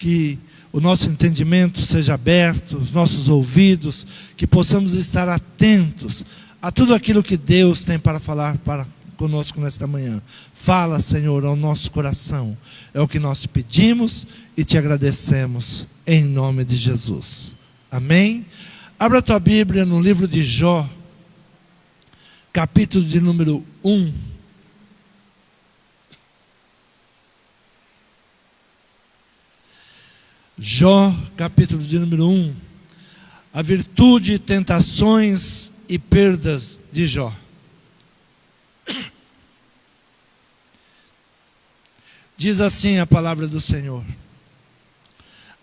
que o nosso entendimento seja aberto, os nossos ouvidos, que possamos estar atentos a tudo aquilo que Deus tem para falar para conosco nesta manhã. Fala, Senhor, ao nosso coração. É o que nós te pedimos e te agradecemos, em nome de Jesus. Amém? Abra a tua Bíblia no livro de Jó, capítulo de número 1. Jó, capítulo de número 1. A virtude, tentações e perdas de Jó. Diz assim a palavra do Senhor: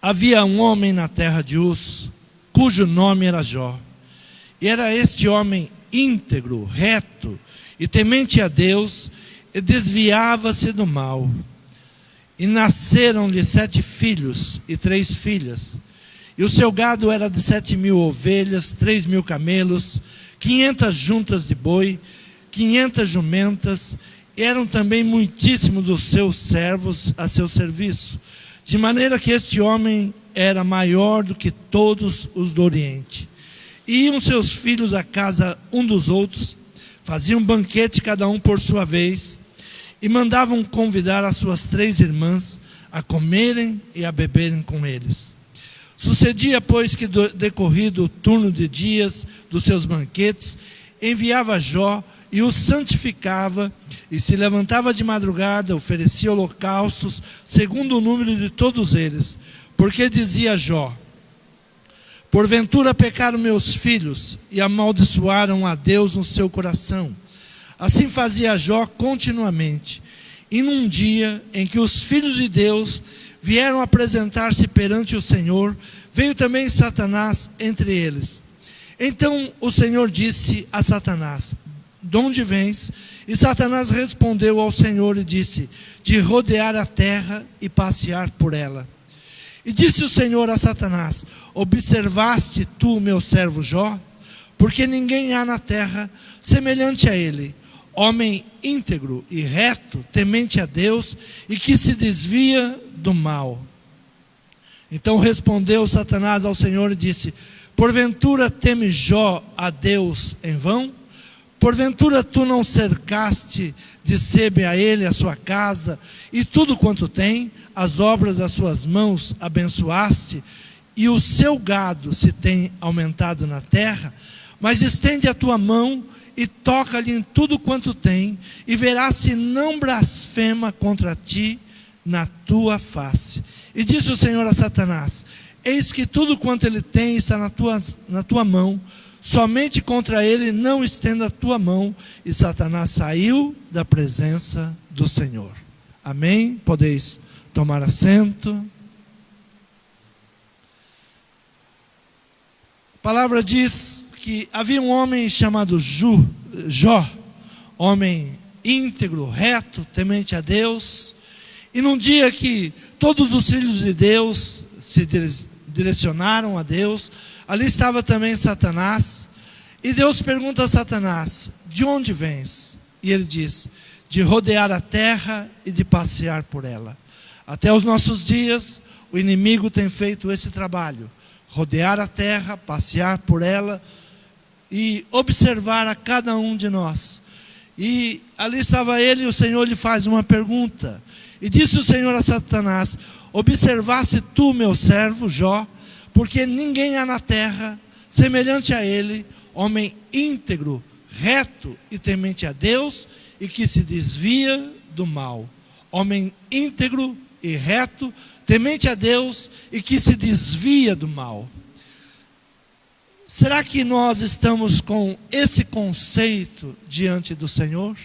havia um homem na terra de Uz, cujo nome era Jó. E era este homem íntegro, reto e temente a Deus, e desviava-se do mal. E nasceram-lhe 7 filhos e 3 filhas. E o seu gado era de 7.000 ovelhas, 3.000 camelos, 500 juntas de boi, 500 jumentas. Eram também muitíssimos os seus servos a seu serviço, de maneira que este homem era maior do que todos os do Oriente. E iam seus filhos à casa um dos outros, faziam banquete cada um por sua vez, e mandavam convidar as suas 3 irmãs a comerem e a beberem com eles. Sucedia, pois, que decorrido o turno de dias dos seus banquetes, enviava Jó e o santificava, e se levantava de madrugada, oferecia holocaustos, segundo o número de todos eles. Porque dizia Jó: porventura pecaram meus filhos, e amaldiçoaram a Deus no seu coração. Assim fazia Jó continuamente. E num dia em que os filhos de Deus vieram apresentar-se perante o Senhor, veio também Satanás entre eles. Então o Senhor disse a Satanás: de onde vens? E Satanás respondeu ao Senhor e disse: de rodear a terra e passear por ela. E disse o Senhor a Satanás: observaste tu meu servo Jó? Porque ninguém há na terra semelhante a ele, homem íntegro e reto, temente a Deus, e que se desvia do mal. Então respondeu Satanás ao Senhor e disse: porventura teme Jó a Deus em vão? Porventura tu não cercaste de sebe a ele a sua casa, e tudo quanto tem, as obras das suas mãos abençoaste, e o seu gado se tem aumentado na terra? Mas estende a tua mão e toca-lhe em tudo quanto tem, e verás se não blasfema contra ti na tua face. E disse o Senhor a Satanás: eis que tudo quanto ele tem está na tua mão, somente contra ele não estenda a tua mão. E Satanás saiu da presença do Senhor. Amém? Podeis tomar assento. A palavra diz que havia um homem chamado Jó, homem íntegro, reto, temente a Deus. E num dia que todos os filhos de Deus se direcionaram a Deus, ali estava também Satanás. E Deus pergunta a Satanás: de onde vens? E ele diz: de rodear a terra e de passear por ela. Até os nossos dias, o inimigo tem feito esse trabalho: rodear a terra, passear por ela e observar a cada um de nós. E ali estava ele, e o Senhor lhe faz uma pergunta. E disse o Senhor a Satanás: observaste tu meu servo Jó? Porque ninguém há na terra semelhante a ele, homem íntegro, reto e temente a Deus, e que se desvia do mal. Homem íntegro e reto, temente a Deus, e que se desvia do mal. Será que nós estamos com esse conceito diante do Senhor?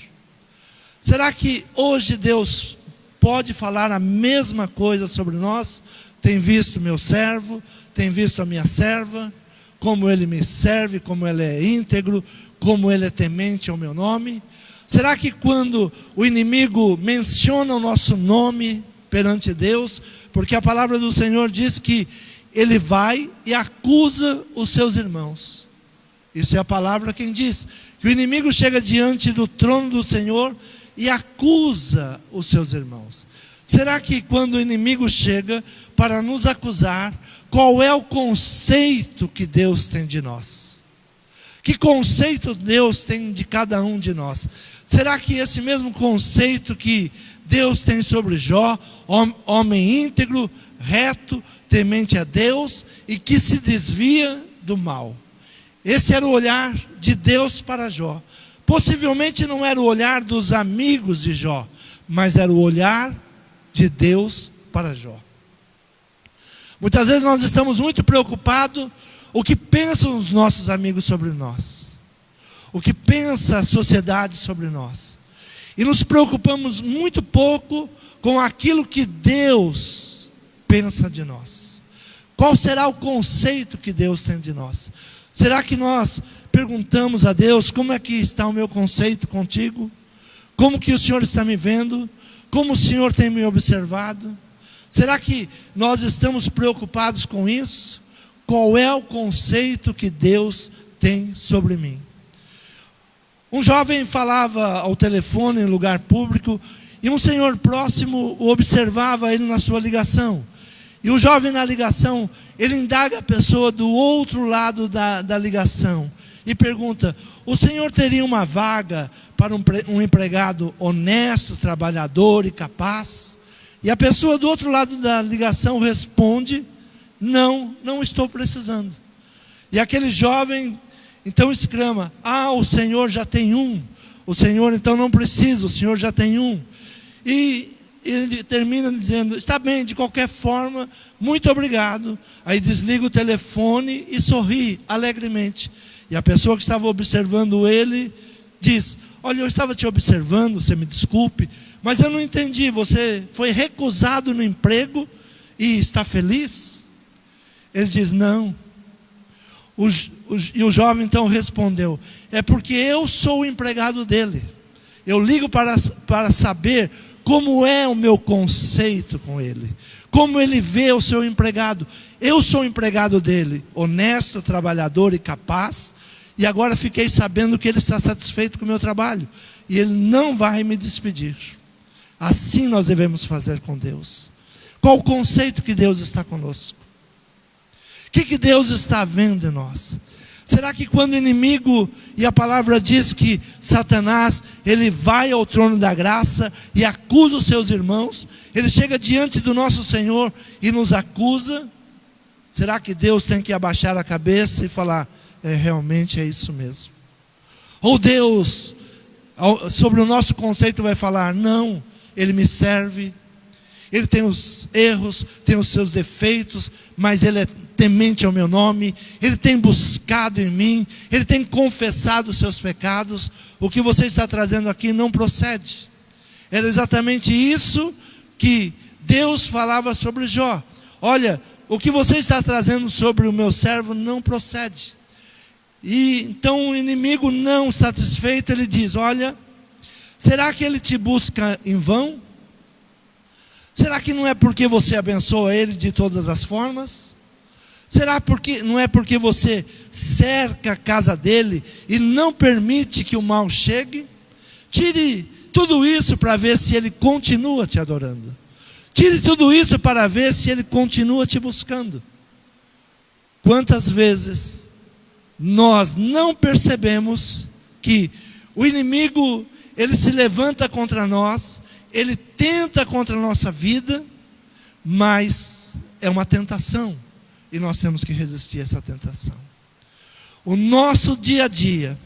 Será que hoje Deus pode falar a mesma coisa sobre nós? Tem visto meu servo, tem visto a minha serva, como ele me serve, como ele é íntegro, como ele é temente ao meu nome? Será que quando o inimigo menciona o nosso nome perante Deus, porque a palavra do Senhor diz que ele vai e acusa os seus irmãos. Isso é a palavra quem diz, que o inimigo chega diante do trono do Senhor e acusa os seus irmãos. Será que quando o inimigo chega para nos acusar, qual é o conceito que Deus tem de nós? Que conceito Deus tem de cada um de nós? Será que esse mesmo conceito que Deus tem sobre Jó, homem íntegro, reto, temente a Deus e que se desvia do mal? Esse era o olhar de Deus para Jó. Possivelmente não era o olhar dos amigos de Jó, mas era o olhar de Deus para Jó. Muitas vezes nós estamos muito preocupados o que pensam os nossos amigos sobre nós, o que pensa a sociedade sobre nós, e nos preocupamos muito pouco com aquilo que Deus pensa de nós. Qual será o conceito que Deus tem de nós? Será que nós perguntamos a Deus: como é que está o meu conceito contigo? Como que o Senhor está me vendo? Como o Senhor tem me observado? Será que nós estamos preocupados com isso? Qual é o conceito que Deus tem sobre mim? Um jovem falava ao telefone em lugar público e um senhor próximo o observava ele na sua ligação. E o jovem na ligação, ele indaga a pessoa do outro lado da ligação e pergunta: o senhor teria uma vaga para um empregado honesto, trabalhador e capaz? E a pessoa do outro lado da ligação responde: não, não estou precisando. E aquele jovem então exclama: o senhor já tem um. O senhor então não precisa, o senhor já tem um. E ele termina dizendo: está bem, de qualquer forma, muito obrigado. Aí desliga o telefone e sorri alegremente. E a pessoa que estava observando ele diz: olha, eu estava te observando, você me desculpe, mas eu não entendi, você foi recusado no emprego e está feliz? Ele diz: não. E o jovem então respondeu: é porque eu sou o empregado dele. Eu ligo para saber como é o meu conceito com ele, como ele vê o seu empregado. Eu sou o empregado dele, honesto, trabalhador e capaz, e agora fiquei sabendo que ele está satisfeito com o meu trabalho, e ele não vai me despedir. Assim nós devemos fazer com Deus. Qual o conceito que Deus está conosco? O que Deus está vendo em nós? Será que quando o inimigo, e a palavra diz que Satanás, ele vai ao trono da graça e acusa os seus irmãos, ele chega diante do nosso Senhor e nos acusa? Será que Deus tem que abaixar a cabeça e falar: realmente é isso mesmo? Ou Deus, sobre o nosso conceito, vai falar: não, ele me serve, ele tem os erros, tem os seus defeitos, mas ele é temente ao meu nome, ele tem buscado em mim, ele tem confessado os seus pecados. O que você está trazendo aqui não procede. Era exatamente isso que Deus falava sobre Jó. Olha, o que você está trazendo sobre o meu servo não procede. E então o inimigo, não satisfeito, ele diz: olha, será que ele te busca em vão? Será que não é porque você abençoa ele de todas as formas? Será porque não é porque você cerca a casa dele e não permite que o mal chegue? Tire tudo isso para ver se ele continua te adorando. Tire tudo isso para ver se ele continua te buscando. Quantas vezes nós não percebemos que o inimigo, ele se levanta contra nós, ele tenta contra a nossa vida, mas é uma tentação, e nós temos que resistir a essa tentação. O nosso dia a dia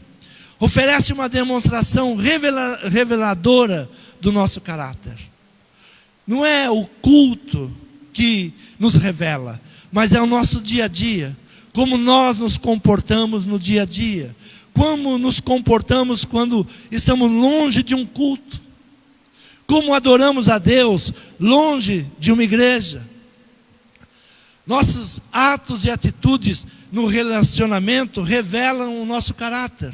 oferece uma demonstração reveladora do nosso caráter. Não é o culto que nos revela, mas é o nosso dia a dia, como nós nos comportamos no dia a dia, como nos comportamos quando estamos longe de um culto, como adoramos a Deus longe de uma igreja. Nossos atos e atitudes no relacionamento revelam o nosso caráter.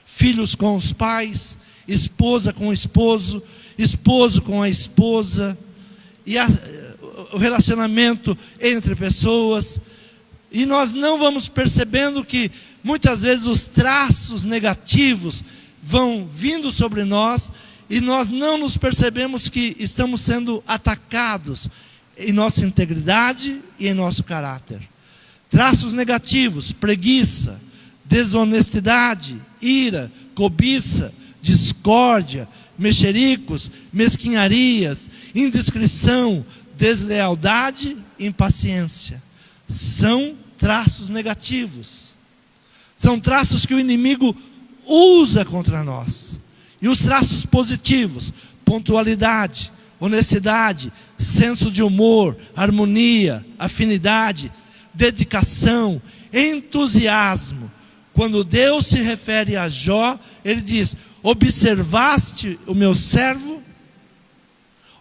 Filhos com os pais, esposa com o esposo, esposo com a esposa, e o relacionamento entre pessoas. E nós não vamos percebendo que muitas vezes os traços negativos vão vindo sobre nós, e nós não nos percebemos que estamos sendo atacados em nossa integridade e em nosso caráter. Traços negativos: preguiça, desonestidade, ira, cobiça, discórdia, mexericos, mesquinharias, indiscrição, deslealdade e impaciência. São traços negativos. São traços que o inimigo usa contra nós. E os traços positivos: pontualidade, honestidade, senso de humor, harmonia, afinidade, dedicação, entusiasmo. Quando Deus se refere a Jó, ele diz: observaste o meu servo?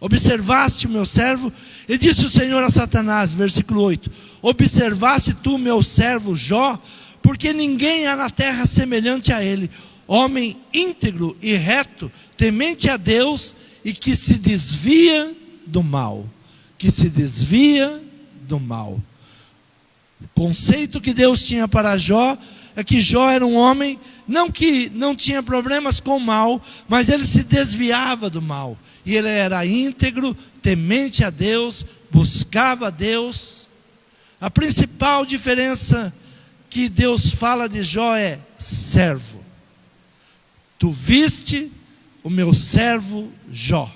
Observaste o meu servo? E disse o Senhor a Satanás, versículo 8: observaste tu o meu servo Jó? Porque ninguém há na terra semelhante a ele, homem íntegro e reto, temente a Deus e que se desvia do mal. Que se desvia do mal. O conceito que Deus tinha para Jó é que Jó era um homem, não que não tinha problemas com o mal, mas ele se desviava do mal. E ele era íntegro, temente a Deus, buscava a Deus. A principal diferença que Deus fala de Jó é servo. Tu viste o meu servo Jó.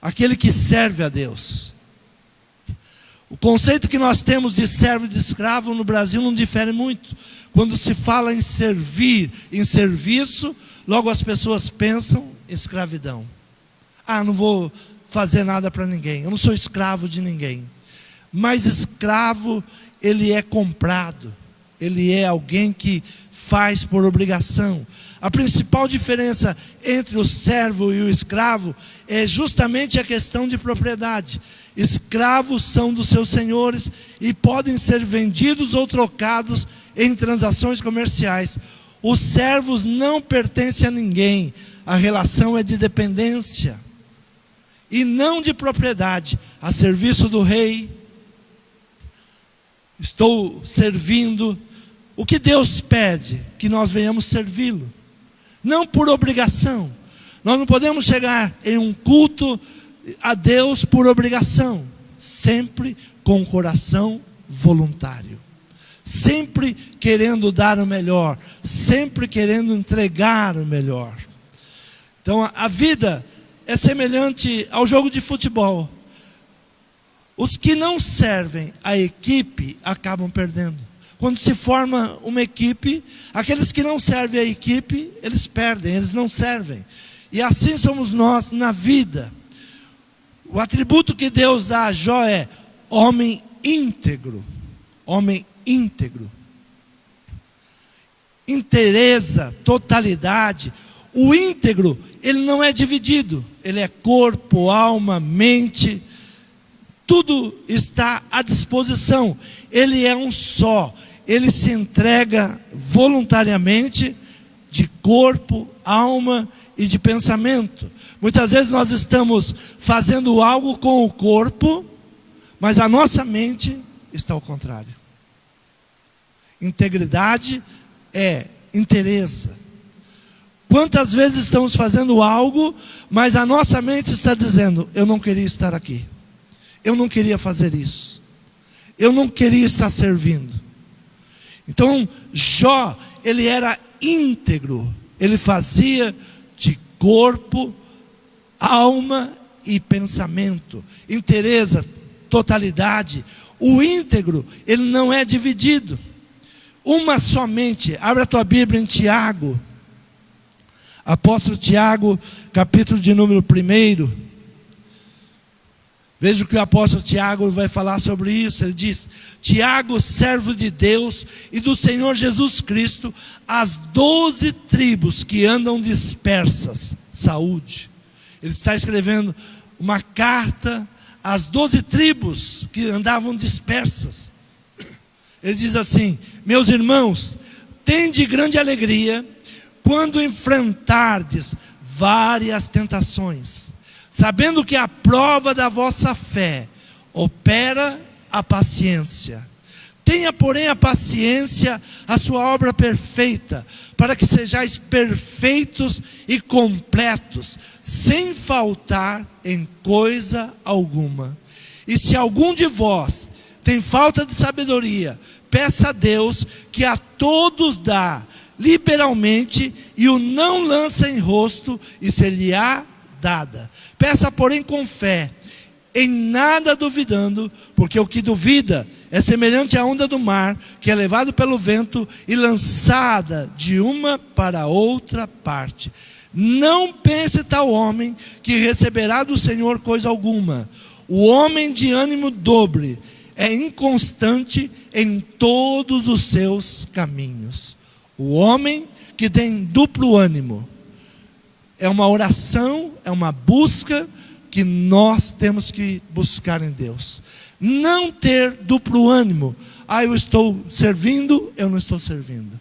Aquele que serve a Deus. O conceito que nós temos de servo e de escravo no Brasil não difere muito. Quando se fala em servir, em serviço, logo as pessoas pensam em escravidão. Não vou fazer nada para ninguém, eu não sou escravo de ninguém. Mas escravo, ele é comprado, ele é alguém que faz por obrigação. A principal diferença entre o servo e o escravo é justamente a questão de propriedade. Escravos são dos seus senhores e podem ser vendidos ou trocados em transações comerciais. Os servos não pertencem a ninguém, a relação é de dependência e não de propriedade, a serviço do rei. Estou servindo. O que Deus pede? Que nós venhamos servi-lo, não por obrigação. Nós não podemos chegar em um culto a Deus por obrigação, sempre com o coração voluntário, sempre querendo dar o melhor, sempre querendo entregar o melhor. Então a vida é semelhante ao jogo de futebol. Os que não servem a equipe acabam perdendo. Quando se forma uma equipe, aqueles que não servem a equipe, eles perdem, eles não servem. E assim somos nós na vida. O atributo que Deus dá a Jó é homem íntegro. Homem íntegro. Inteireza, totalidade. O íntegro, ele não é dividido. Ele é corpo, alma, mente. Tudo está à disposição. Ele é um só. Ele se entrega voluntariamente de corpo, alma e de pensamento. Muitas vezes nós estamos fazendo algo com o corpo, mas a nossa mente está ao contrário. Integridade é inteireza. Quantas vezes estamos fazendo algo, mas a nossa mente está dizendo: eu não queria estar aqui, eu não queria fazer isso, eu não queria estar servindo. Então Jó, ele era íntegro, ele fazia de corpo, alma e pensamento, inteireza, totalidade. O íntegro, ele não é dividido, uma somente. Abre a tua Bíblia em Tiago, apóstolo Tiago, capítulo de número 1. Veja o que o apóstolo Tiago vai falar sobre isso. Ele diz: Tiago, servo de Deus e do Senhor Jesus Cristo, as 12 tribos que andam dispersas, saúde. Ele está escrevendo uma carta às 12 tribos que andavam dispersas. Ele diz assim: meus irmãos, tende grande alegria quando enfrentardes várias tentações, sabendo que a prova da vossa fé opera a paciência. Tenha, porém, a paciência a sua obra perfeita, para que sejais perfeitos e completos, sem faltar em coisa alguma. E se algum de vós tem falta de sabedoria, peça a Deus, que a todos dá liberalmente, e o não lança em rosto, e ser-lhe-á dada. Peça, porém, com fé, em nada duvidando, porque o que duvida é semelhante à onda do mar, que é levado pelo vento e lançada de uma para outra parte. Não pense tal homem que receberá do Senhor coisa alguma. O homem de ânimo dobre é inconstante em todos os seus caminhos. O homem que tem duplo ânimo é uma oração, é uma busca que nós temos que buscar em Deus. Não ter duplo ânimo. Eu estou servindo, eu não estou servindo.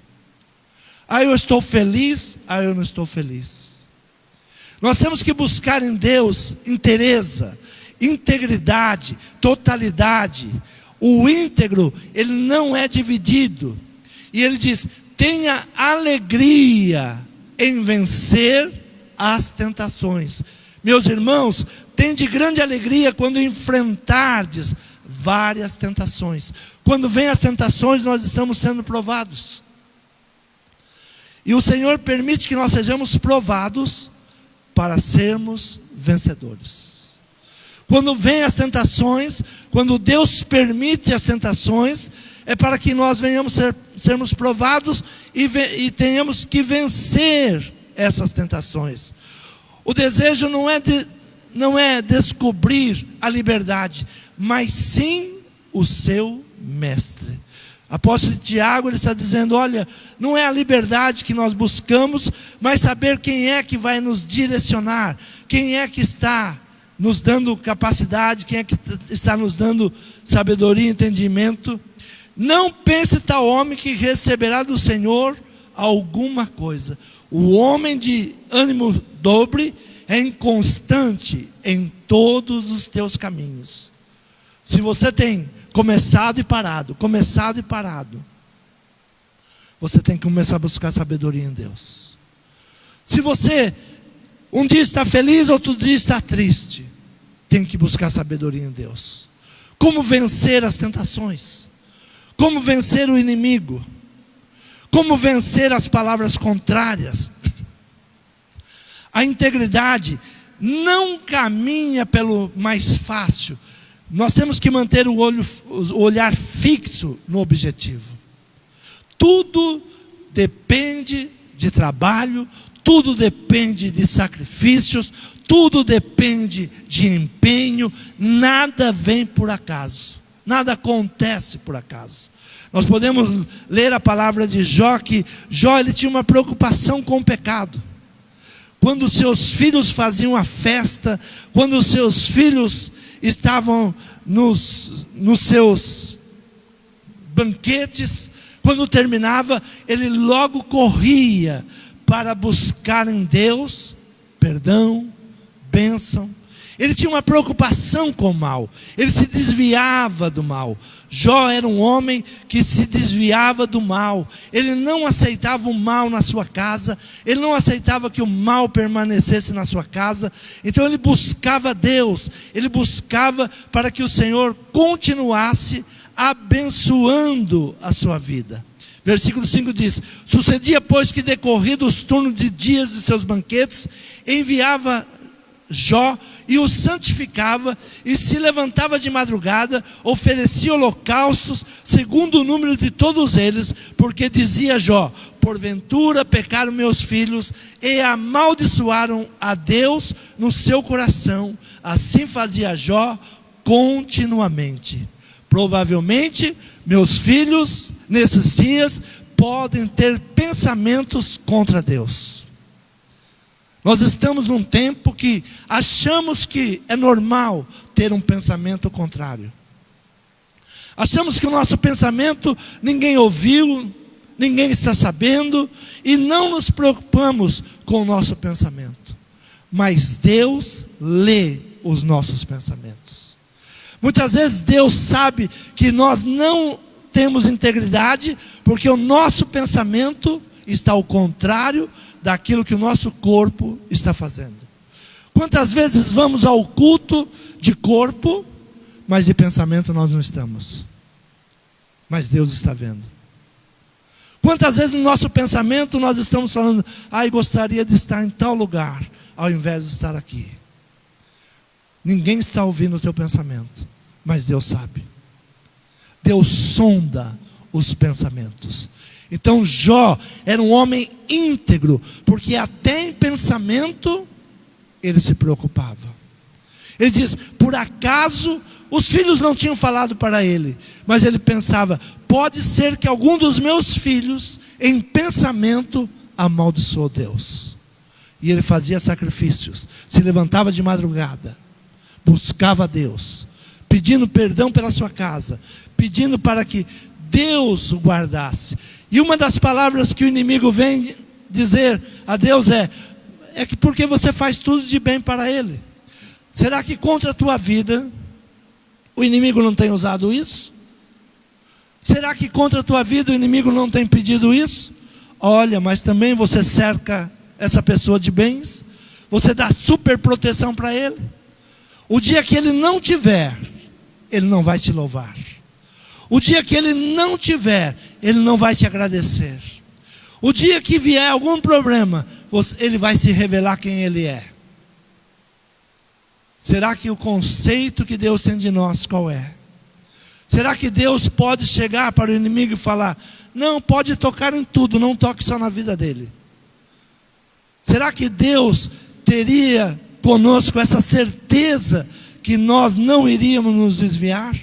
Eu estou feliz, eu não estou feliz. Nós temos que buscar em Deus inteireza, integridade, totalidade. O íntegro, ele não é dividido. E ele diz: tenha alegria em vencer as tentações. Meus irmãos, tende grande alegria quando enfrentardes várias tentações. Quando vêm as tentações, nós estamos sendo provados. E o Senhor permite que nós sejamos provados para sermos vencedores. Quando vêm as tentações, quando Deus permite as tentações, é para que nós venhamos sermos provados e tenhamos que vencer essas tentações. O desejo não é descobrir a liberdade, mas sim o seu mestre. Apóstolo Tiago, ele está dizendo: olha, não é a liberdade que nós buscamos, mas saber quem é que vai nos direcionar, quem é que está nos dando capacidade, quem é que está nos dando sabedoria e entendimento. Não pense tal homem que receberá do Senhor alguma coisa. O homem de ânimo dobre é inconstante em todos os teus caminhos. Se você tem começado e parado, você tem que começar a buscar sabedoria em Deus. Se você um dia está feliz, outro dia está triste, tem que buscar sabedoria em Deus. Como vencer as tentações? Como vencer o inimigo? Como vencer as palavras contrárias? A integridade não caminha pelo mais fácil. Nós temos que manter o olhar fixo no objetivo. Tudo depende de trabalho, tudo depende de sacrifícios, tudo depende de empenho. Nada vem por acaso, nada acontece por acaso. Nós podemos ler a palavra de Jó, que Jó, ele tinha uma preocupação com o pecado. Quando seus filhos faziam a festa, quando seus filhos estavam nos seus banquetes, quando terminava, ele logo corria para buscar em Deus perdão, bênção. Ele tinha uma preocupação com o mal, ele se desviava do mal. Jó era um homem que se desviava do mal. Ele não aceitava o mal na sua casa, ele não aceitava que o mal permanecesse na sua casa. Então ele buscava Deus, ele buscava para que o Senhor continuasse abençoando a sua vida. Versículo 5 diz: sucedia, pois, que decorridos os turnos de dias de seus banquetes, enviava Jó e o santificava, e se levantava de madrugada, oferecia holocaustos, segundo o número de todos eles, porque dizia Jó: porventura pecaram meus filhos, e amaldiçoaram a Deus no seu coração. Assim fazia Jó continuamente. Provavelmente, meus filhos, nesses dias, podem ter pensamentos contra Deus. Nós estamos num tempo que achamos que é normal ter um pensamento contrário. Achamos que o nosso pensamento ninguém ouviu, ninguém está sabendo, e não nos preocupamos com o nosso pensamento. Mas Deus lê os nossos pensamentos. Muitas vezes Deus sabe que nós não temos integridade, porque o nosso pensamento está ao contrário daquilo que o nosso corpo está fazendo. Quantas vezes vamos ao culto de corpo, mas de pensamento nós não estamos. Mas Deus está vendo. Quantas vezes no nosso pensamento nós estamos falando, gostaria de estar em tal lugar, ao invés de estar aqui. Ninguém está ouvindo o teu pensamento, mas Deus sabe. Deus sonda os pensamentos. Então Jó era um homem íntegro, porque até em pensamento ele se preocupava. Ele diz, por acaso os filhos não tinham falado para ele, mas ele pensava, pode ser que algum dos meus filhos em pensamento amaldiçoou Deus. E ele fazia sacrifícios, se levantava de madrugada, buscava Deus, pedindo perdão pela sua casa, pedindo para que Deus o guardasse. E uma das palavras que o inimigo vem dizer a Deus é que porque você faz tudo de bem para ele. Será que contra a tua vida o inimigo não tem usado isso? Será que contra a tua vida o inimigo não tem pedido isso? Olha, mas também você cerca essa pessoa de bens, você dá super proteção para ele. O dia que ele não tiver, ele não vai te louvar. O dia que ele não tiver, ele não vai te agradecer. O dia que vier algum problema, ele vai se revelar quem ele é. Será que o conceito que Deus tem de nós qual é? Será que Deus pode chegar para o inimigo e falar, não, pode tocar em tudo, não toque só na vida dele? Será que Deus teria conosco essa certeza que nós não iríamos nos desviar?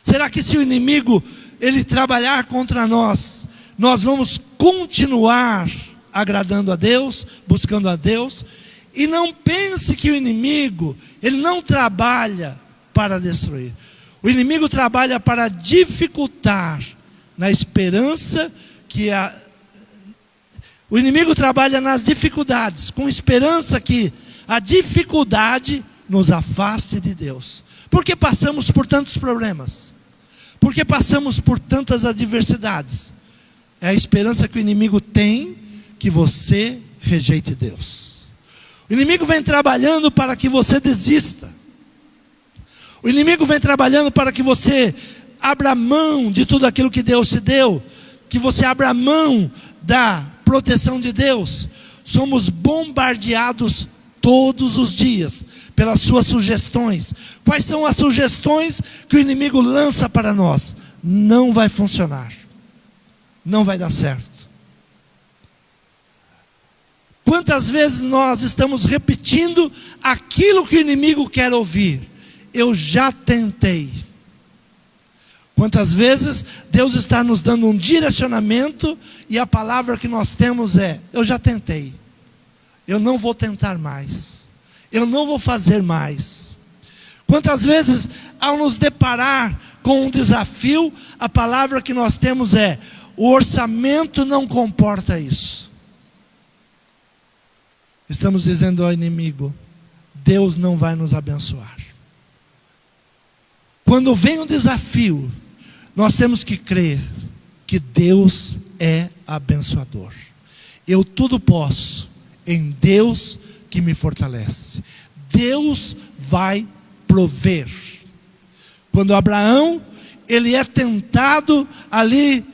Será que se o inimigo ele trabalhar contra nós, nós vamos continuar agradando a Deus, buscando a Deus? E não pense que o inimigo, ele não trabalha para destruir. O inimigo trabalha para dificultar, na esperança que o inimigo trabalha nas dificuldades, com esperança que a dificuldade nos afaste de Deus. Porque passamos por tantos problemas, porque passamos por tantas adversidades. É a esperança que o inimigo tem que você rejeite Deus. O inimigo vem trabalhando para que você desista. O inimigo vem trabalhando para que você abra mão de tudo aquilo que Deus te deu, que você abra mão da proteção de Deus. Somos bombardeados todos os dias pelas suas sugestões. Quais são as sugestões que o inimigo lança para nós? Não vai funcionar, não vai dar certo. Quantas vezes nós estamos repetindo aquilo que o inimigo quer ouvir? Eu já tentei. Quantas vezes Deus está nos dando um direcionamento e a palavra que nós temos é, eu já tentei. Eu não vou tentar mais. Eu não vou fazer mais. Quantas vezes ao nos deparar com um desafio, a palavra que nós temos é, o orçamento não comporta isso. Estamos dizendo ao inimigo, Deus não vai nos abençoar. Quando vem um desafio, nós temos que crer que Deus é abençoador. Eu tudo posso em Deus que me fortalece. Deus vai prover. Quando Abraão, ele é tentado ali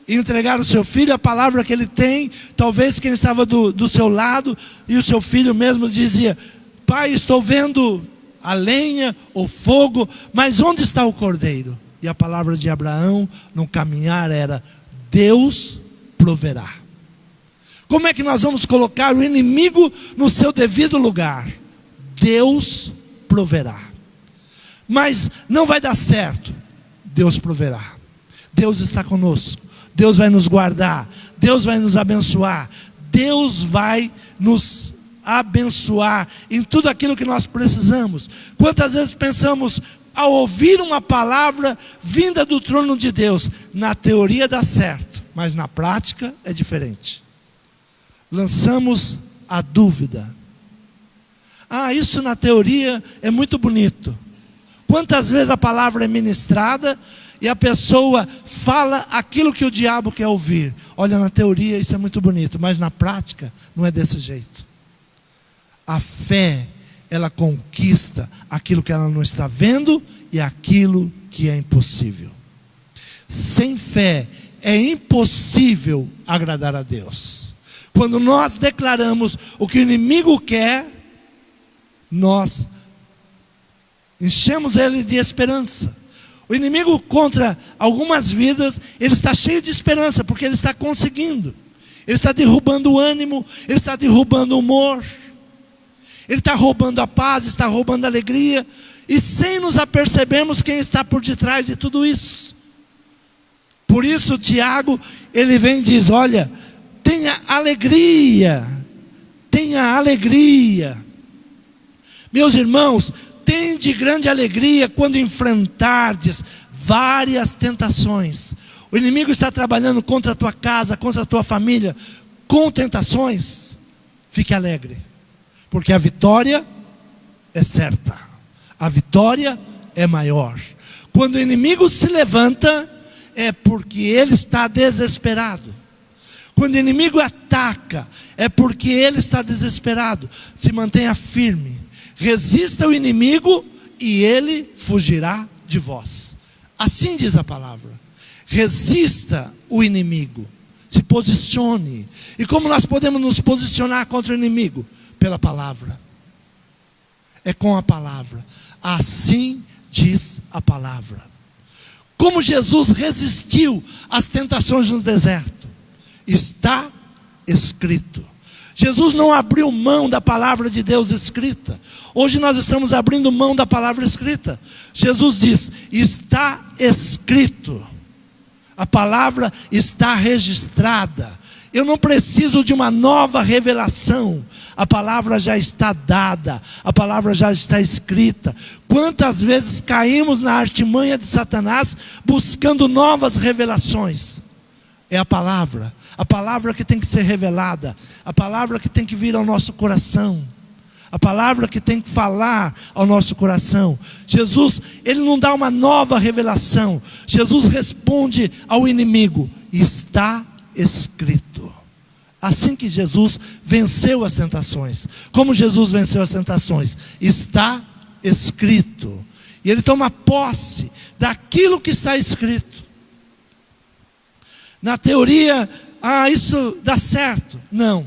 entregar o seu filho, a palavra que ele tem, talvez quem estava do seu lado, e o seu filho mesmo dizia, pai, estou vendo a lenha, o fogo, mas onde está o cordeiro? E a palavra de Abraão no caminhar era, Deus proverá. Como é que nós vamos colocar o inimigo no seu devido lugar? Deus proverá. Mas não vai dar certo, Deus proverá. Deus está conosco. Deus vai nos guardar, Deus vai nos abençoar, Deus vai nos abençoar em tudo aquilo que nós precisamos. Quantas vezes pensamos, ao ouvir uma palavra vinda do trono de Deus, na teoria dá certo, mas na prática é diferente. Lançamos a dúvida. Isso na teoria é muito bonito. Quantas vezes a palavra é ministrada e a pessoa fala aquilo que o diabo quer ouvir. Olha, na teoria isso é muito bonito, mas na prática não é desse jeito. A fé ela conquista aquilo que ela não está vendo e aquilo que é impossível. Sem fé é impossível agradar a Deus. Quando nós declaramos o que o inimigo quer, nós enchemos ele de esperança. O inimigo contra algumas vidas, ele está cheio de esperança, porque ele está conseguindo. Ele está derrubando o ânimo, ele está derrubando o humor, ele está roubando a paz, está roubando a alegria, e sem nos apercebermos quem está por detrás de tudo isso. Por isso Tiago, ele vem e diz, olha, tenha alegria, tenha alegria. Meus irmãos, tende grande alegria quando enfrentardes várias tentações. O inimigo está trabalhando contra a tua casa, contra a tua família, com tentações. Fique alegre, porque a vitória é certa, a vitória é maior. Quando o inimigo se levanta, é porque ele está desesperado. Quando o inimigo ataca, é porque ele está desesperado. Se mantenha firme, resista ao inimigo e ele fugirá de vós. Assim diz a palavra. Resista o inimigo, se posicione. E como nós podemos nos posicionar contra o inimigo? Pela palavra. É com a palavra. Assim diz a palavra. Como Jesus resistiu às tentações no deserto? Está escrito. Jesus não abriu mão da palavra de Deus escrita. Hoje nós estamos abrindo mão da palavra escrita. Jesus diz, está escrito. A palavra está registrada. Eu não preciso de uma nova revelação. A palavra já está dada. A palavra já está escrita. Quantas vezes caímos na artimanha de Satanás buscando novas revelações? É a palavra que tem que ser revelada, a palavra que tem que vir ao nosso coração, a palavra que tem que falar ao nosso coração. Jesus, ele não dá uma nova revelação. Jesus responde ao inimigo, está escrito. Assim que Jesus venceu as tentações. Como Jesus venceu as tentações? Está escrito. E ele toma posse daquilo que está escrito. Na teoria, isso dá certo. Não.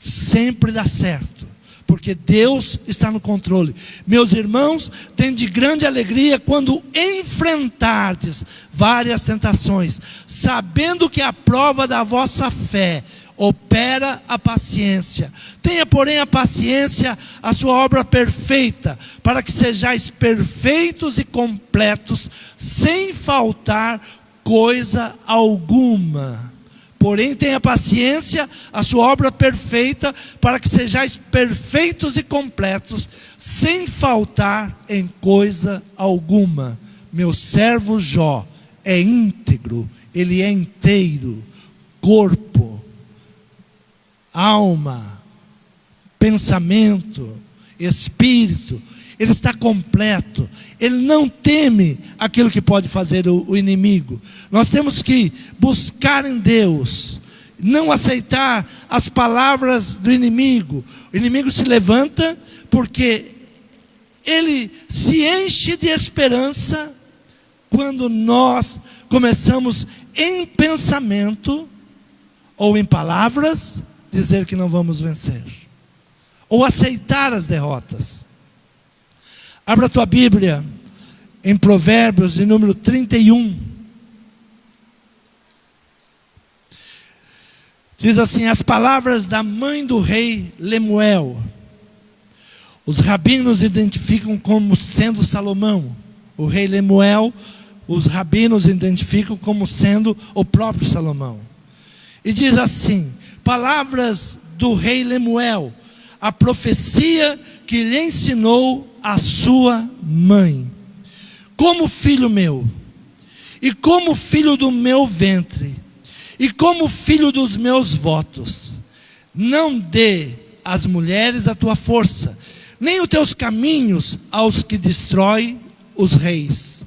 Sempre dá certo, porque Deus está no controle. Meus irmãos, tende grande alegria quando enfrentardes várias tentações, sabendo que a prova da vossa fé opera a paciência. Tenha, porém, a paciência, a sua obra perfeita, para que sejais perfeitos e completos, sem faltar coisa alguma. Porém, tenha paciência, a sua obra perfeita, para que sejais perfeitos e completos, sem faltar em coisa alguma. Meu servo Jó é íntegro, ele é inteiro, corpo, alma, pensamento, espírito, ele está completo. Ele não teme aquilo que pode fazer o inimigo. Nós temos que buscar em Deus, não aceitar as palavras do inimigo. O inimigo se levanta porque ele se enche de esperança quando nós começamos em pensamento ou em palavras dizer que não vamos vencer, ou aceitar as derrotas. Abra a tua Bíblia em Provérbios, de número 31. Diz assim, as palavras da mãe do rei Lemuel. Os rabinos identificam como sendo Salomão. O rei Lemuel, os rabinos identificam como sendo o próprio Salomão. E diz assim, palavras do rei Lemuel, a profecia que lhe ensinou a sua mãe. Como filho meu, e como filho do meu ventre, e como filho dos meus votos, não dê às mulheres a tua força, nem os teus caminhos aos que destrói os reis.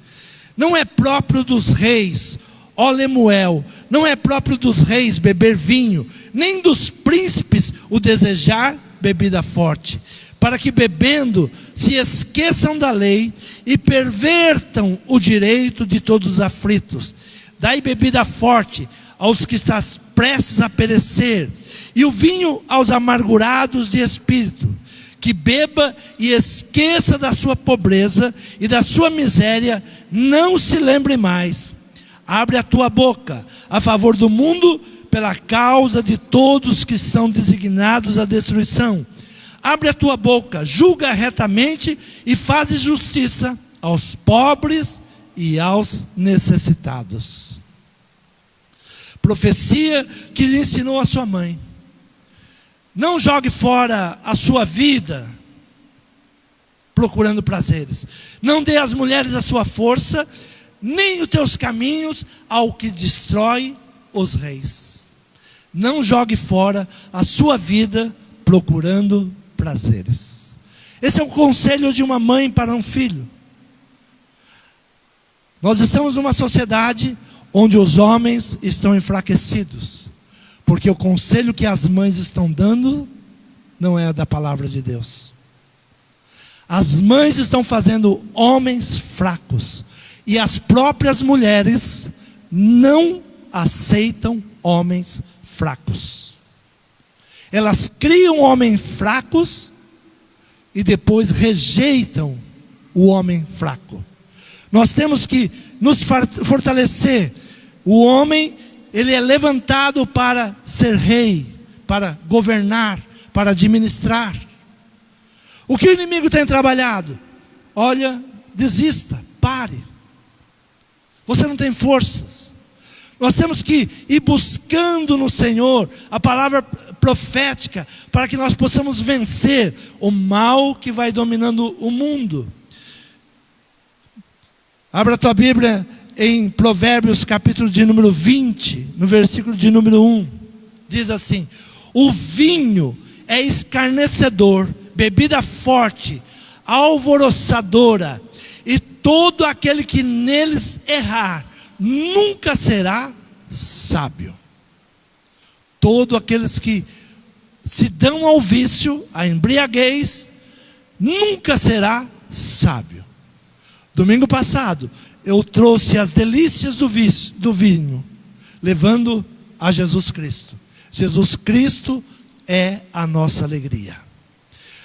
Não é próprio dos reis, ó Lemuel, não é próprio dos reis beber vinho, nem dos príncipes o desejar bebida forte. para que bebendo se esqueçam da lei e pervertam o direito de todos os aflitos. Dai bebida forte aos que estão prestes a perecer, e o vinho aos amargurados de espírito. Que beba e esqueça da sua pobreza e da sua miséria, não se lembre mais. Abre a tua boca a favor do mundo, pela causa de todos que são designados à destruição. Abre a tua boca, julga retamente e faz justiça aos pobres e aos necessitados. Profecia que lhe ensinou a sua mãe. Não jogue fora a sua vida procurando prazeres. Não dê às mulheres a sua força, nem os teus caminhos ao que destrói os reis. Não jogue fora a sua vida procurando prazeres. Esse é o conselho de uma mãe para um filho. Nós estamos numa sociedade onde os homens estão enfraquecidos, porque o conselho que as mães estão dando não é da palavra de Deus. As mães estão fazendo homens fracos, e as próprias mulheres não aceitam homens fracos. Elas criam homens fracos e depois rejeitam o homem fraco. Nós temos que nos fortalecer. O homem, ele é levantado para ser rei, para governar, para administrar. O que o inimigo tem trabalhado? Olha, desista, pare. Você não tem forças. Nós temos que ir buscando no Senhor a palavra profética, para que nós possamos vencer o mal que vai dominando o mundo. Abra a tua Bíblia em Provérbios capítulo de número 20, no versículo de número 1. Diz assim: o vinho é escarnecedor, bebida forte, alvoroçadora, e todo aquele que neles errar nunca será sábio. Todos aqueles que se dão ao vício, à embriaguez, nunca será sábio. Domingo passado, eu trouxe as delícias do vinho, levando a Jesus Cristo. Jesus Cristo é a nossa alegria.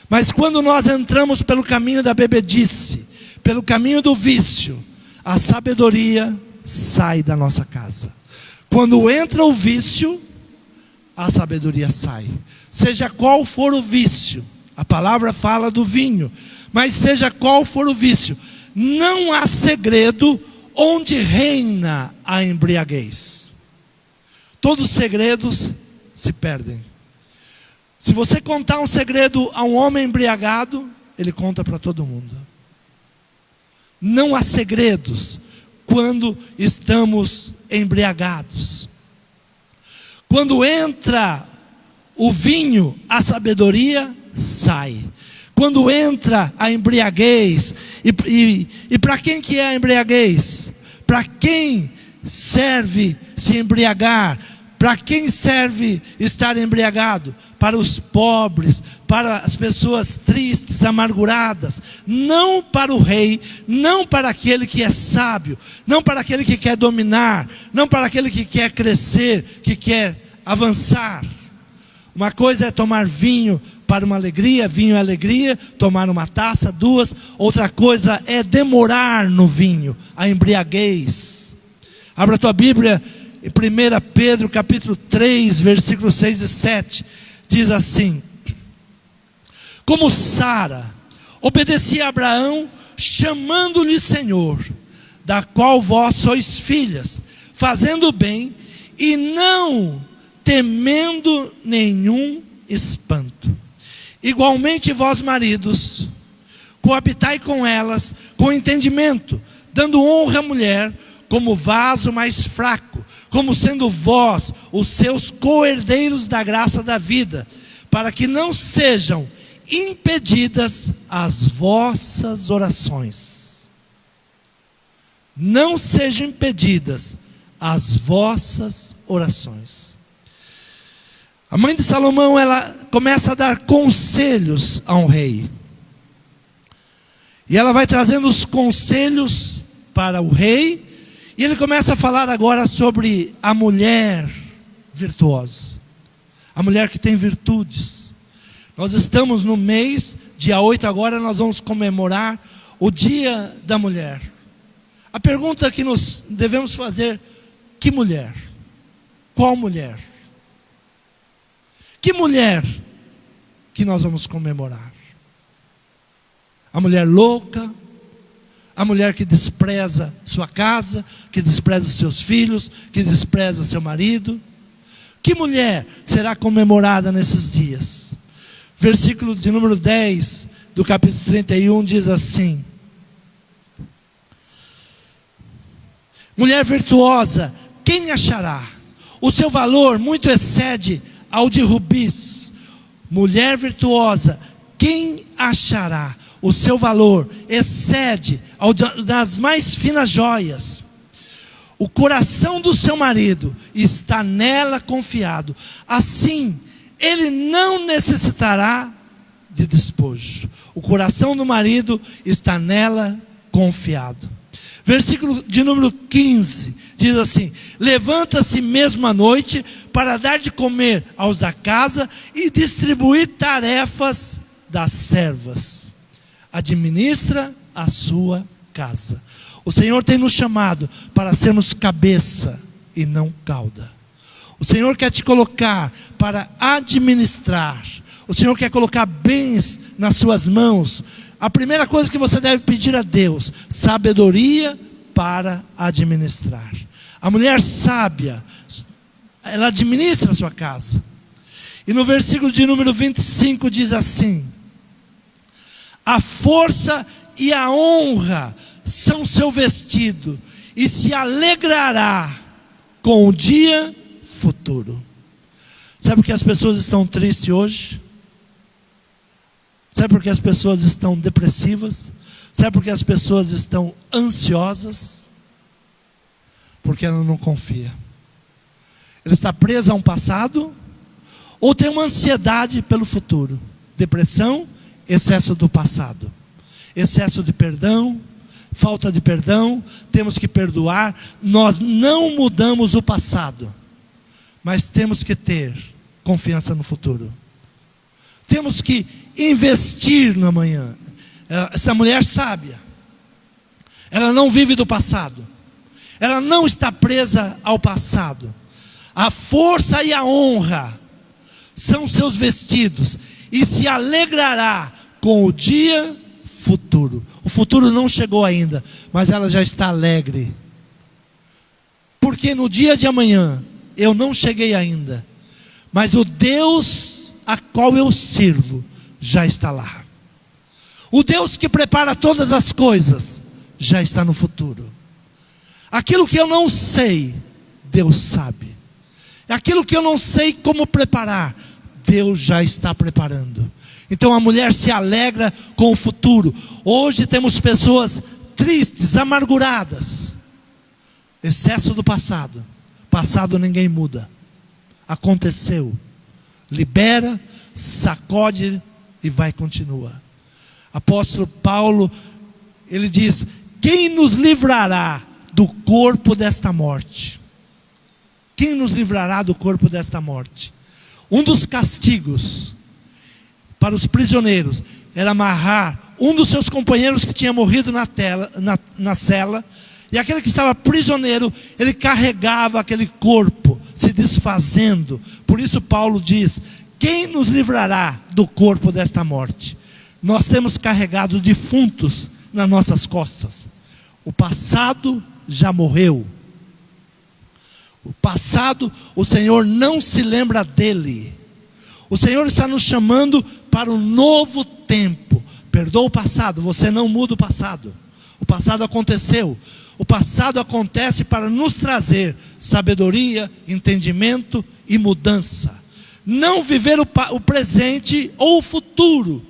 Mas quando nós entramos pelo caminho da bebedice, pelo caminho do vício, a sabedoria sai da nossa casa. Quando entra o vício, a sabedoria sai. Seja qual for o vício, a palavra fala do vinho, mas seja qual for o vício, não há segredo onde reina a embriaguez. Todos os segredos se perdem. Se você contar um segredo a um homem embriagado, ele conta para todo mundo. Não há segredos quando estamos embriagados. Quando entra o vinho, a sabedoria sai. Quando entra a embriaguez, e para quem que é a embriaguez? Para quem serve se embriagar? Para quem serve estar embriagado? Para os pobres, para as pessoas tristes, amarguradas. Não para o rei, não para aquele que é sábio, não para aquele que quer dominar, não para aquele que quer crescer, que quer avançar. Uma coisa é tomar vinho para uma alegria, vinho é alegria, tomar uma taça, duas. Outra coisa é demorar no vinho, a embriaguez. Abra a tua Bíblia em 1 Pedro capítulo 3, versículos 6 e 7. Diz assim: como Sara obedecia a Abraão, chamando-lhe Senhor, da qual vós sois filhas, fazendo o bem e não temendo nenhum espanto. Igualmente vós, maridos, coabitai com elas com entendimento, dando honra à mulher como vaso mais fraco, como sendo vós os seus co-herdeiros da graça da vida, para que não sejam impedidas as vossas orações. Não sejam impedidas as vossas orações. A mãe de Salomão, ela começa a dar conselhos a um rei. E ela vai trazendo os conselhos para o rei. E ele começa a falar agora sobre a mulher virtuosa. A mulher que tem virtudes. Nós estamos no mês, dia 8 agora, nós vamos comemorar o Dia da Mulher. A pergunta que nós devemos fazer: que mulher? Qual mulher? Que mulher que nós vamos comemorar? A mulher louca? A mulher que despreza sua casa, que despreza seus filhos, que despreza seu marido? Que mulher será comemorada nesses dias? Versículo de número 10 do capítulo 31 diz assim: mulher virtuosa, quem achará? O seu valor muito excede ao de rubis. Mulher virtuosa, quem achará? O seu valor excede ao das mais finas joias. O coração do seu marido está nela confiado. Assim, ele não necessitará de despojo. O coração do marido está nela confiado. Versículo de número 15 diz assim: levanta-se mesmo à noite para dar de comer aos da casa e distribuir tarefas das servas. Administra a sua casa. O Senhor tem nos chamado para sermos cabeça e não cauda. O Senhor quer te colocar para administrar. O Senhor quer colocar bens nas suas mãos. A primeira coisa que você deve pedir a Deus: sabedoria para administrar. A mulher sábia, ela administra a sua casa. E no versículo de número 25 diz assim: a força e a honra são seu vestido, e se alegrará com o dia futuro. Sabe por que as pessoas estão tristes hoje? Sabe por que as pessoas estão depressivas? Sabe por que as pessoas estão ansiosas? Porque ela não confia. Ela está presa a um passado, ou tem uma ansiedade pelo futuro. Depressão, excesso do passado, excesso de perdão, falta de perdão. Temos que perdoar. Nós não mudamos o passado, mas temos que ter confiança no futuro. Temos que investir no amanhã. Essa mulher sábia, ela não vive do passado, ela não está presa ao passado. A força e a honra são seus vestidos, e se alegrará com o dia futuro. O futuro não chegou ainda, mas ela já está alegre, porque no dia de amanhã eu não cheguei ainda, mas o Deus a qual eu sirvo já está lá. O Deus que prepara todas as coisas já está no futuro. Aquilo que eu não sei, Deus sabe. Aquilo que eu não sei como preparar, Deus já está preparando. Então a mulher se alegra com o futuro. Hoje temos pessoas tristes, amarguradas. Excesso do passado. Passado ninguém muda. Aconteceu. Libera, sacode e vai continua. Apóstolo Paulo, ele diz: quem nos livrará do corpo desta morte? Quem nos livrará do corpo desta morte? Um dos castigos para os prisioneiros era amarrar um dos seus companheiros que tinha morrido na cela, e aquele que estava prisioneiro, ele carregava aquele corpo se desfazendo. Por isso Paulo diz: quem nos livrará do corpo desta morte? Nós temos carregado defuntos nas nossas costas. O passado já morreu. O passado, o Senhor não se lembra dele. O Senhor está nos chamando para um novo tempo. Perdoa o passado, você não muda o passado. O passado aconteceu. O passado acontece para nos trazer sabedoria, entendimento e mudança. Não viver o presente ou o futuro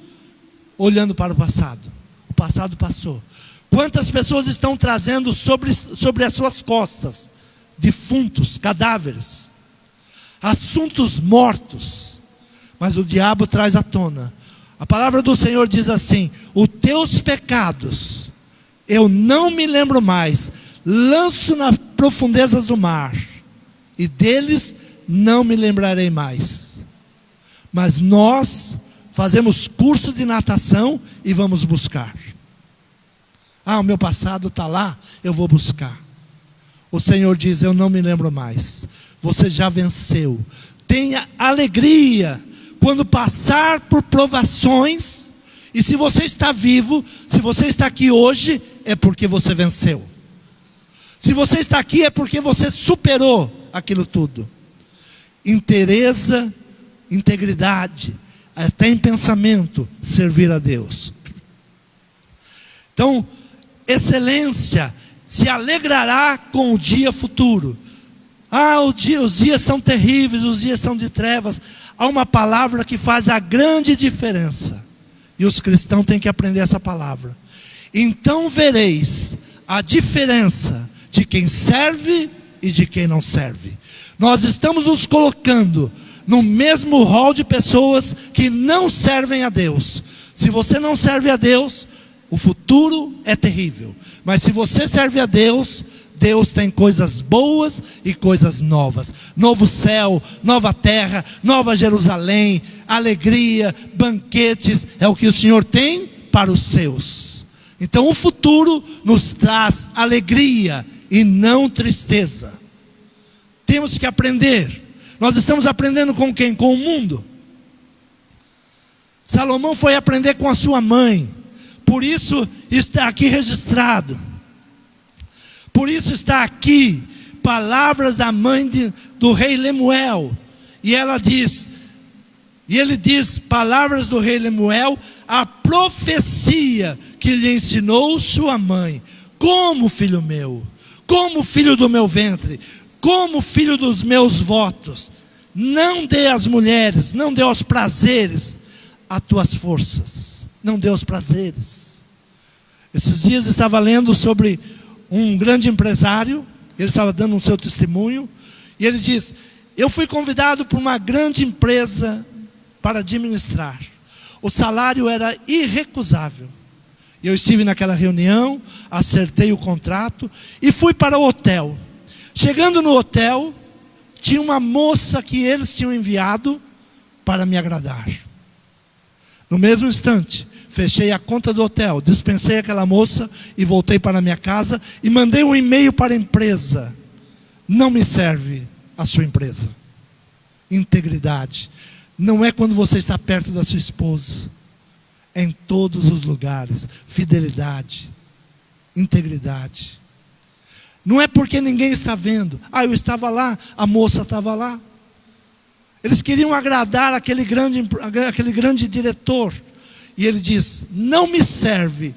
olhando para o passado. O passado passou. Quantas pessoas estão trazendo sobre as suas costas defuntos, cadáveres? assuntos mortos, mas o diabo traz à tona. A palavra do Senhor diz assim: os teus pecados eu não me lembro mais, lanço nas profundezas do mar, e deles não me lembrarei mais. Mas nós fazemos curso de natação e vamos buscar. O meu passado está lá, eu vou buscar. O Senhor diz: eu não me lembro mais. Você já venceu. Tenha alegria quando passar por provações. E se você está vivo, se você está aqui hoje, é porque você venceu. Se você está aqui, é porque você superou aquilo tudo. Inteireza, integridade, até em pensamento, servir a Deus. Então, excelência se alegrará com o dia futuro. Os dias são terríveis, os dias são de trevas. Há uma palavra que faz a grande diferença, e os cristãos têm que aprender essa palavra. Então vereis a diferença de quem serve e de quem não serve. Nós estamos nos colocando no mesmo rol de pessoas que não servem a Deus. Se você não serve a Deus, o futuro é terrível. Mas se você serve a Deus, Deus tem coisas boas e coisas novas. Novo céu, nova terra, nova Jerusalém, alegria, banquetes, é o que o Senhor tem para os seus. Então o futuro nos traz alegria e não tristeza. Temos que aprender. Nós estamos aprendendo com quem? Com o mundo. Salomão foi aprender com a sua mãe. Por isso está aqui registrado. Por isso está aqui palavras da mãe do rei Lemuel. E ele diz palavras do rei Lemuel, a profecia que lhe ensinou sua mãe. Como filho meu, como filho do meu ventre, como filho dos meus votos, não dê às mulheres, não dê aos prazeres as tuas forças. Não dê aos prazeres. Esses dias estava lendo sobre um grande empresário, ele estava dando o seu testemunho, e ele diz: eu fui convidado por uma grande empresa para administrar. O salário era irrecusável. Eu estive naquela reunião, acertei o contrato e fui para o hotel. Chegando no hotel, tinha uma moça que eles tinham enviado para me agradar. No mesmo instante, fechei a conta do hotel, dispensei aquela moça e voltei para a minha casa e mandei um e-mail para a empresa: não me serve a sua empresa. Integridade não é quando você está perto da sua esposa, é em todos os lugares. Fidelidade, integridade. Não é porque ninguém está vendo. Eu estava lá, a moça estava lá. Eles queriam agradar aquele grande diretor. E ele diz: não me serve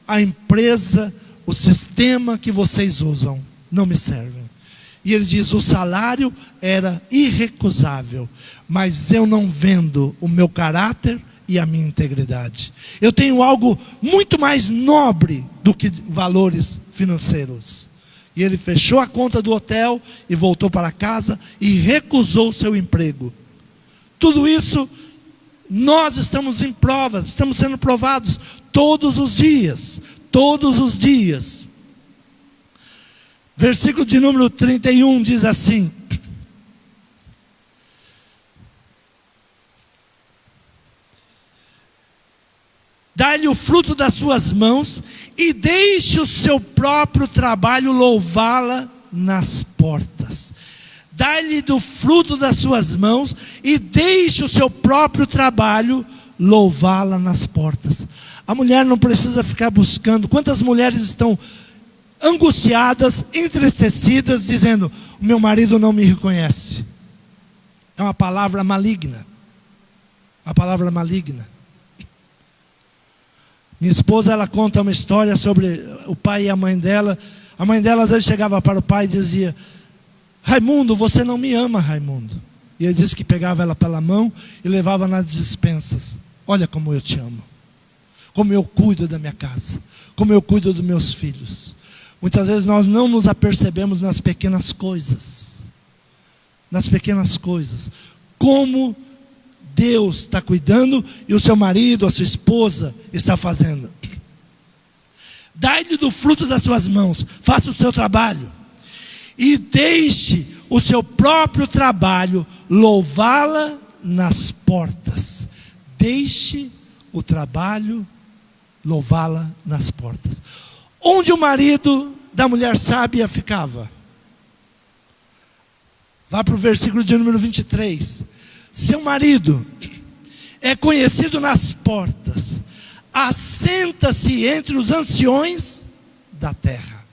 a empresa, o sistema que vocês usam. Não me serve. E ele diz: o salário era irrecusável, mas eu não vendo o meu caráter e a minha integridade. Eu tenho algo muito mais nobre do que valores financeiros. E ele fechou a conta do hotel e voltou para casa e recusou o seu emprego. Tudo isso, nós estamos em prova, estamos sendo provados todos os dias. Todos os dias. Versículo de número 31 diz assim: dá-lhe o fruto das suas mãos e deixe o seu próprio trabalho louvá-la nas portas. Dá-lhe do fruto das suas mãos e deixe o seu próprio trabalho louvá-la nas portas. A mulher não precisa ficar buscando. Quantas mulheres estão angustiadas, entristecidas, dizendo: o meu marido não me reconhece. É uma palavra maligna. Uma palavra maligna. Minha esposa, ela conta uma história sobre o pai e a mãe dela. A mãe dela às vezes chegava para o pai e dizia: Raimundo, você não me ama, Raimundo. E ele disse que pegava ela pela mão e levava nas despensas. Olha como eu te amo. Como eu cuido da minha casa. Como eu cuido dos meus filhos. Muitas vezes nós não nos apercebemos nas pequenas coisas. nas pequenas coisas. Como Deus está cuidando e o seu marido, a sua esposa está fazendo. Dai-lhe do fruto das suas mãos, faça o seu trabalho. E deixe o seu próprio trabalho louvá-la nas portas. Deixe o trabalho louvá-la nas portas. Onde o marido da mulher sábia ficava? Vá para o versículo de número 23. Seu marido é conhecido nas portas, assenta-se entre os anciões da terra.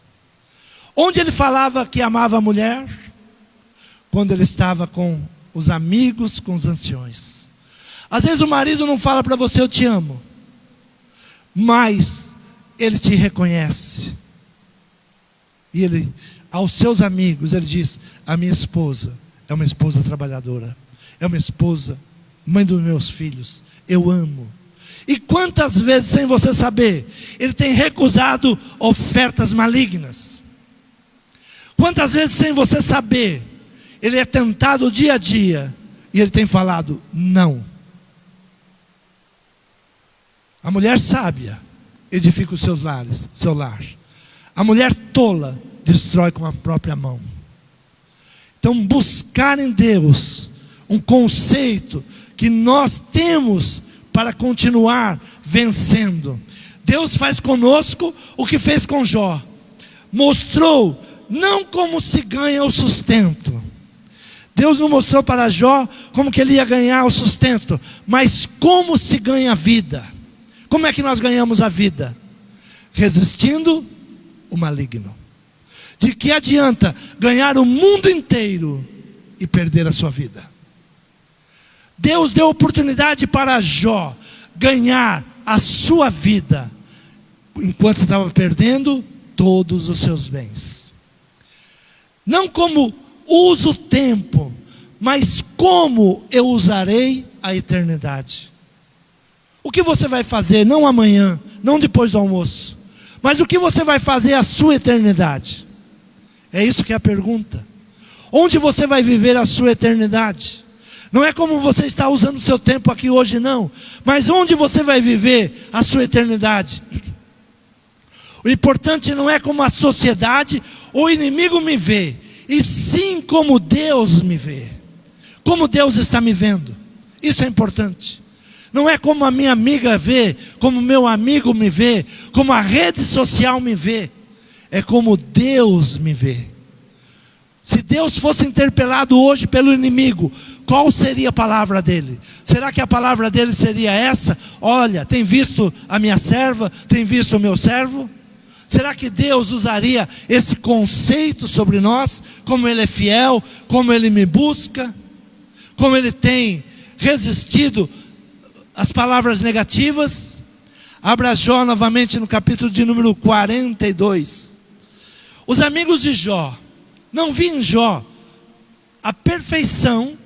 Onde ele falava que amava a mulher? Quando ele estava com os amigos, com os anciões. Às vezes o marido não fala para você, eu te amo, mas ele te reconhece. E ele, aos seus amigos, ele diz: a minha esposa é uma esposa trabalhadora, é uma esposa, mãe dos meus filhos, eu amo. E quantas vezes, sem você saber, ele tem recusado ofertas malignas? Quantas vezes, sem você saber, ele é tentado dia a dia e ele tem falado não? A mulher sábia edifica os seus lares, seu lar. A mulher tola destrói com a própria mão. Então, buscar em Deus um conceito que nós temos para continuar vencendo. Deus faz conosco o que fez com Jó. Mostrou não como se ganha o sustento. Deus não mostrou para Jó como que ele ia ganhar o sustento, mas como se ganha a vida. Como é que nós ganhamos a vida? Resistindo o maligno. De que adianta ganhar o mundo inteiro e perder a sua vida? Deus deu oportunidade para Jó ganhar a sua vida, enquanto estava perdendo todos os seus bens. Não como uso o tempo, mas como eu usarei a eternidade. O que você vai fazer, não amanhã, não depois do almoço, mas o que você vai fazer a sua eternidade? É isso que é a pergunta. Onde você vai viver a sua eternidade? Não é como você está usando o seu tempo aqui hoje, não, mas onde você vai viver a sua eternidade? O importante não é como a sociedade ou o inimigo me vê, e sim como Deus me vê. Como Deus está me vendo. Isso é importante. Não é como a minha amiga vê, como o meu amigo me vê, como a rede social me vê. É como Deus me vê. Se Deus fosse interpelado hoje pelo inimigo, qual seria a palavra dele? Será que a palavra dele seria essa? Olha, tem visto a minha serva? Tem visto o meu servo? Será que Deus usaria esse conceito sobre nós? Como ele é fiel, como ele me busca, como ele tem resistido às palavras negativas? Abra Jó novamente no capítulo de número 42. Os amigos de Jó não viam em Jó a perfeição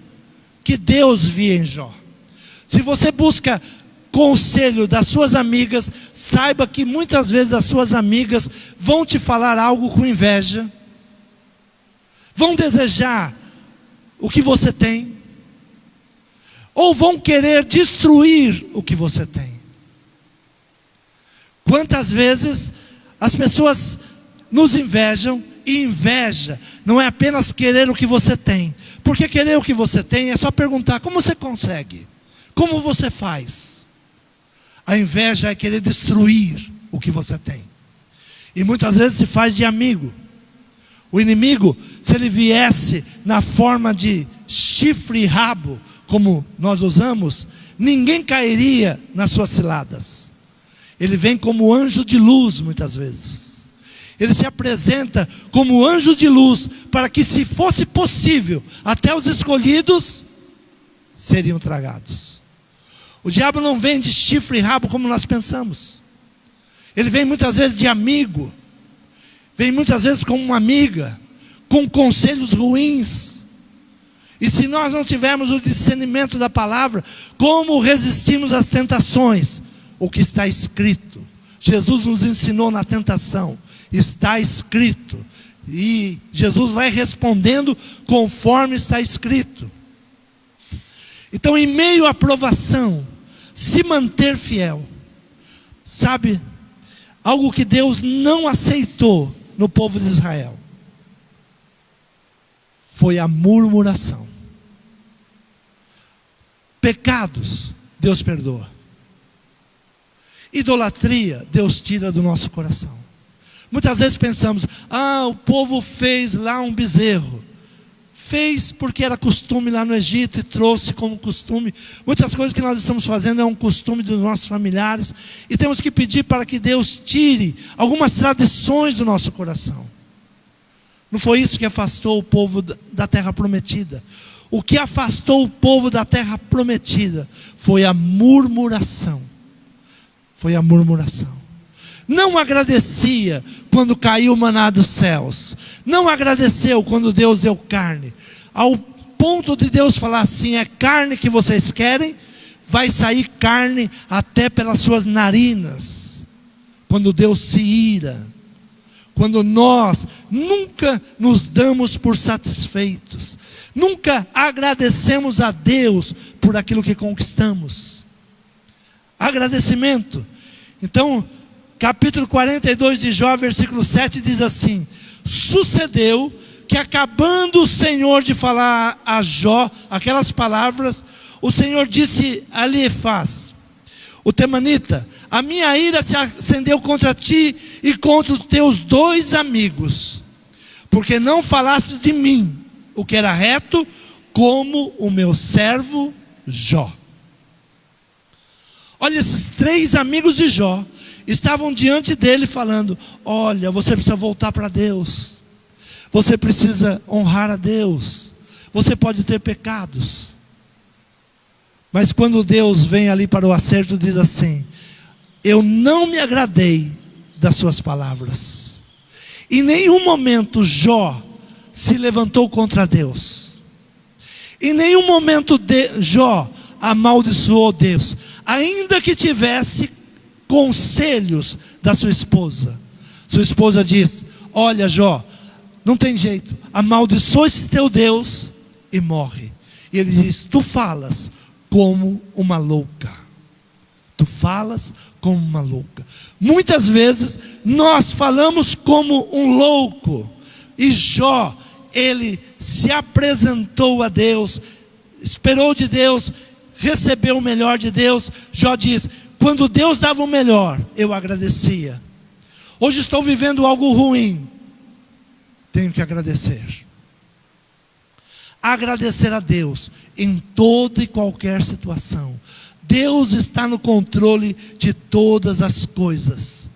que Deus via em Jó. Se você busca conselho das suas amigas, saiba que muitas vezes as suas amigas vão te falar algo com inveja, vão desejar o que você tem, ou vão querer destruir o que você tem. Quantas vezes as pessoas nos invejam, e inveja não é apenas querer o que você tem, porque querer o que você tem é só perguntar: como você consegue? Como você faz? A inveja é querer destruir o que você tem, e muitas vezes se faz de amigo. O inimigo, se ele viesse na forma de chifre e rabo, como nós usamos, ninguém cairia nas suas ciladas. Ele vem como anjo de luz muitas vezes. Ele se apresenta como anjo de luz, para que, se fosse possível, até os escolhidos seriam tragados. O diabo não vem de chifre e rabo como nós pensamos. Ele vem muitas vezes de amigo, vem muitas vezes como uma amiga, com conselhos ruins. E se nós não tivermos o discernimento da palavra, como resistimos às tentações? O que está escrito. Jesus nos ensinou na tentação: está escrito, E Jesus vai respondendo conforme está escrito. Então, em meio à provação, se manter fiel. Sabe, algo que Deus não aceitou no povo de Israel foi a murmuração. Pecados, Deus perdoa. Idolatria, Deus tira do nosso coração. Muitas vezes pensamos, o povo fez lá um bezerro. Fez porque era costume lá no Egito e trouxe como costume. Muitas coisas que nós estamos fazendo é um costume dos nossos familiares. E temos que pedir para que Deus tire algumas tradições do nosso coração. Não foi isso que afastou o povo da terra prometida. O que afastou o povo da terra prometida foi a murmuração. Foi a murmuração. Não agradecia quando caiu o maná dos céus. Não agradeceu quando Deus deu carne. Ao ponto de Deus falar assim: é carne que vocês querem, vai sair carne até pelas suas narinas. Quando Deus se ira. Quando nós nunca nos damos por satisfeitos. Nunca agradecemos a Deus por aquilo que conquistamos. Agradecimento. Então, capítulo 42 de Jó, versículo 7 diz assim: sucedeu que, acabando o Senhor de falar a Jó aquelas palavras, o Senhor disse a Eliafaz, o temanita: a minha ira se acendeu contra ti e contra os teus 2 amigos, porque não falastes de mim o que era reto, como o meu servo Jó. Olha, esses 3 amigos de Jó estavam diante dele falando: olha, você precisa voltar para Deus. Você precisa honrar a Deus. Você pode ter pecados. Mas quando Deus vem ali para o acerto, diz assim: eu não me agradei das suas palavras. Em nenhum momento Jó se levantou contra Deus. Em nenhum momento Jó amaldiçoou Deus. Ainda que tivesse conselhos da sua esposa. Sua esposa diz: olha, Jó, não tem jeito, amaldiçoa esse teu Deus e morre. E ele diz: tu falas como uma louca. Tu falas como uma louca. Muitas vezes nós falamos como um louco. E Jó, ele se apresentou a Deus, esperou de Deus, recebeu o melhor de Deus. Jó diz: quando Deus dava o melhor, eu agradecia. Hoje estou vivendo algo ruim, tenho que agradecer. Agradecer a Deus em toda e qualquer situação. Deus está no controle de todas as coisas.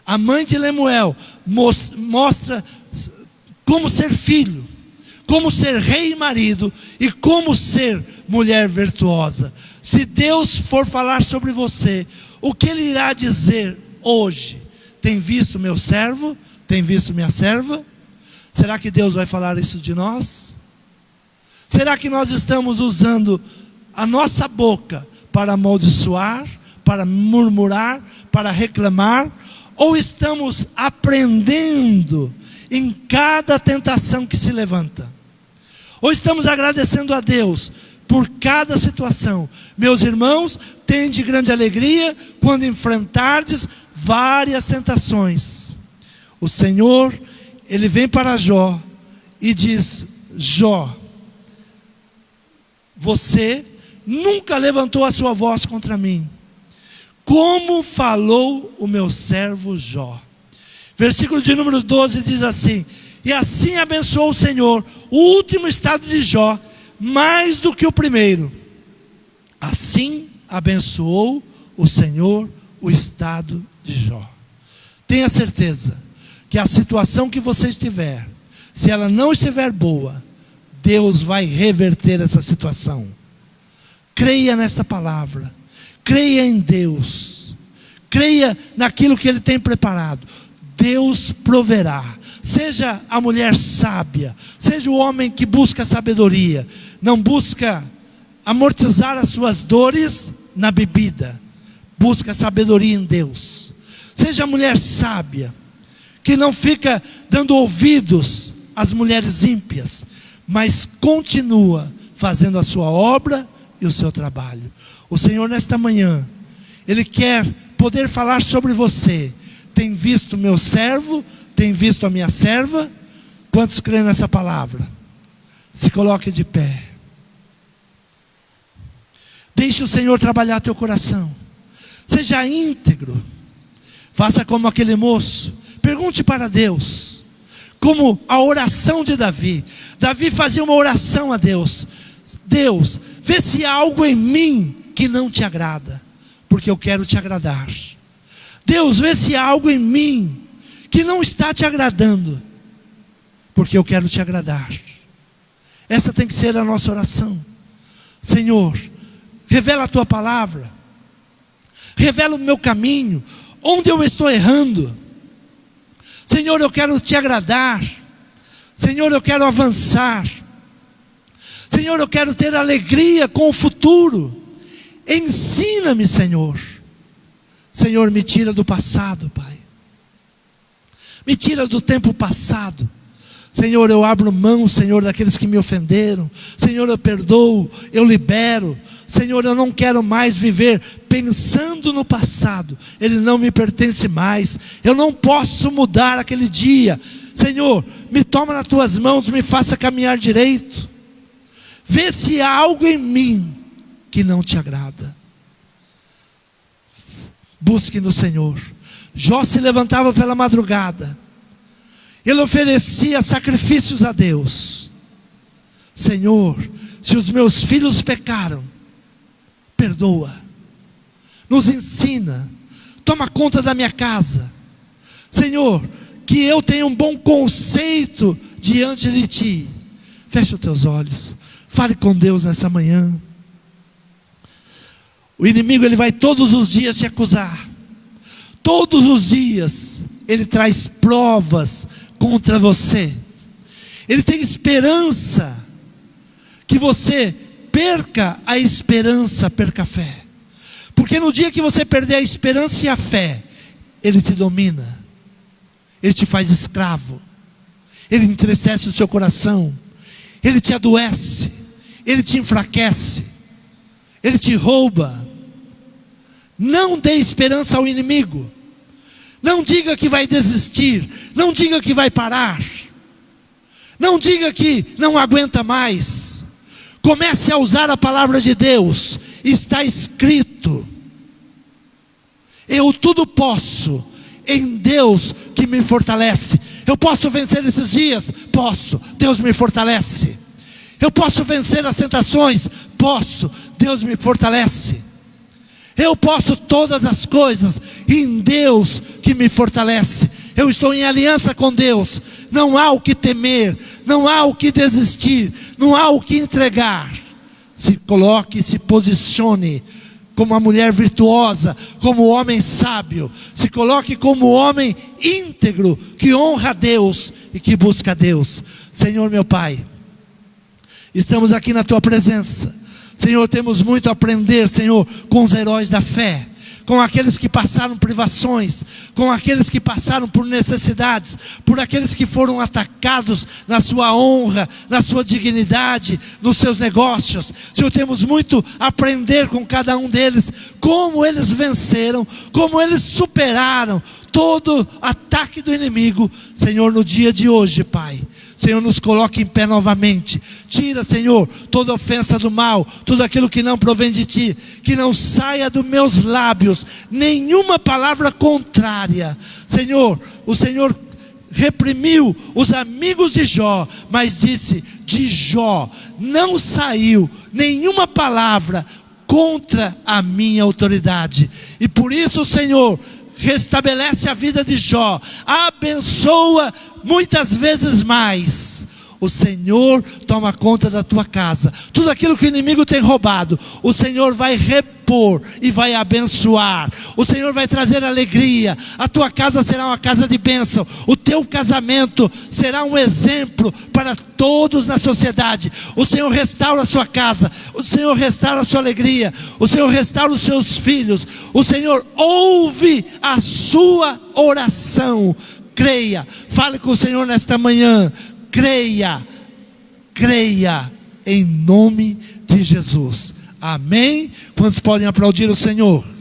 A mãe de Lemuel mostra como ser filho, como ser rei e marido, e como ser mulher virtuosa. Se Deus for falar sobre você, o que Ele irá dizer hoje? Tem visto meu servo? Tem visto minha serva? Será que Deus vai falar isso de nós? Será que nós estamos usando a nossa boca para amaldiçoar, para murmurar, para reclamar? Ou estamos aprendendo em cada tentação que se levanta? Ou estamos agradecendo a Deus por cada situação? Meus irmãos, tende grande alegria quando enfrentardes várias tentações. O Senhor, Ele vem para Jó e diz: Jó, você nunca levantou a sua voz contra mim, como falou o meu servo Jó. Versículo de número 12 diz assim: e assim abençoou o Senhor o último estado de Jó, mais do que o primeiro. Assim abençoou o Senhor o estado de Jó. Tenha certeza que a situação que você estiver, se ela não estiver boa, Deus vai reverter essa situação. Creia nesta palavra. Creia em Deus. Creia naquilo que Ele tem preparado. Deus proverá. Seja a mulher sábia, seja o homem que busca sabedoria, não busca amortizar as suas dores na bebida, busca sabedoria em Deus. Seja a mulher sábia, que não fica dando ouvidos às mulheres ímpias, mas continua fazendo a sua obra e o seu trabalho. O Senhor nesta manhã, Ele quer poder falar sobre você. Tem visto meu servo, tem visto a minha serva? Quantos creem nessa palavra? Se coloque de pé. Deixe o Senhor trabalhar teu coração. Seja íntegro. Faça como aquele moço. Pergunte para Deus. Como a oração de Davi. Davi fazia uma oração a Deus. Deus, vê se há algo em mim que não te agrada, porque eu quero te agradar. Deus, vê se há algo em mim que não está te agradando, porque eu quero te agradar. Essa tem que ser a nossa oração. Senhor, revela a tua palavra, revela o meu caminho, onde eu estou errando. Senhor, eu quero te agradar. Senhor, eu quero avançar. Senhor, eu quero ter alegria com o futuro. Ensina-me, Senhor. Senhor, me tira do passado, Pai. Me tira do tempo passado. Senhor, eu abro mão, Senhor, daqueles que me ofenderam. Senhor, eu perdoo, eu libero. Senhor, eu não quero mais viver pensando no passado. Ele não me pertence mais. Eu não posso mudar aquele dia. Senhor, me toma nas tuas mãos, me faça caminhar direito. Vê se há algo em mim que não te agrada. Busque no Senhor. Jó se levantava pela madrugada. Ele oferecia sacrifícios a Deus. Senhor, se os meus filhos pecaram, perdoa. Nos ensina. Toma conta da minha casa. Senhor, que eu tenha um bom conceito diante de Ti. Feche os teus olhos. Fale com Deus nessa manhã. O inimigo, ele vai todos os dias te acusar. Todos os dias ele traz provas contra você. Ele tem esperança que você perca a esperança, perca a fé. Porque no dia que você perder a esperança e a fé, ele te domina. Ele te faz escravo. Ele entristece o seu coração. Ele te adoece. Ele te enfraquece. Ele te rouba. Não dê esperança ao inimigo. Não diga que vai desistir. Não diga que vai parar. Não diga que não aguenta mais. Comece a usar a palavra de Deus. Está escrito: eu tudo posso em Deus que me fortalece. Eu posso vencer esses dias? Posso. Deus me fortalece. Eu posso vencer as tentações? Posso. Deus me fortalece. Eu posso todas as coisas em Deus que me fortalece. Eu estou em aliança com Deus. Não há o que temer, não há o que desistir, não há o que entregar. Se coloque, se posicione como uma mulher virtuosa, como homem sábio. Se coloque como homem íntegro, que honra a Deus e que busca a Deus. Senhor meu Pai, estamos aqui na Tua presença. Senhor, temos muito a aprender, Senhor, com os heróis da fé, com aqueles que passaram privações, com aqueles que passaram por necessidades, por aqueles que foram atacados na sua honra, na sua dignidade, nos seus negócios. Senhor, temos muito a aprender com cada um deles, como eles venceram, como eles superaram todo ataque do inimigo. Senhor, no dia de hoje, Pai, Senhor, nos coloque em pé novamente. Tira, Senhor, toda ofensa do mal, tudo aquilo que não provém de Ti. Que não saia dos meus lábios nenhuma palavra contrária. Senhor, o Senhor reprimiu os amigos de Jó, mas disse: de Jó não saiu nenhuma palavra contra a minha autoridade. E por isso, Senhor, restabelece a vida de Jó, abençoa muitas vezes mais. O Senhor toma conta da tua casa. Tudo aquilo que o inimigo tem roubado, o Senhor vai repor e vai abençoar. O Senhor vai trazer alegria. A tua casa será uma casa de bênção. O teu casamento será um exemplo para todos na sociedade. O Senhor restaura a sua casa. O Senhor restaura a sua alegria. O Senhor restaura os seus filhos. O Senhor ouve a sua oração. creia. Fale com o Senhor nesta manhã. Creia, creia em nome de Jesus. Amém? Quantos podem aplaudir o Senhor?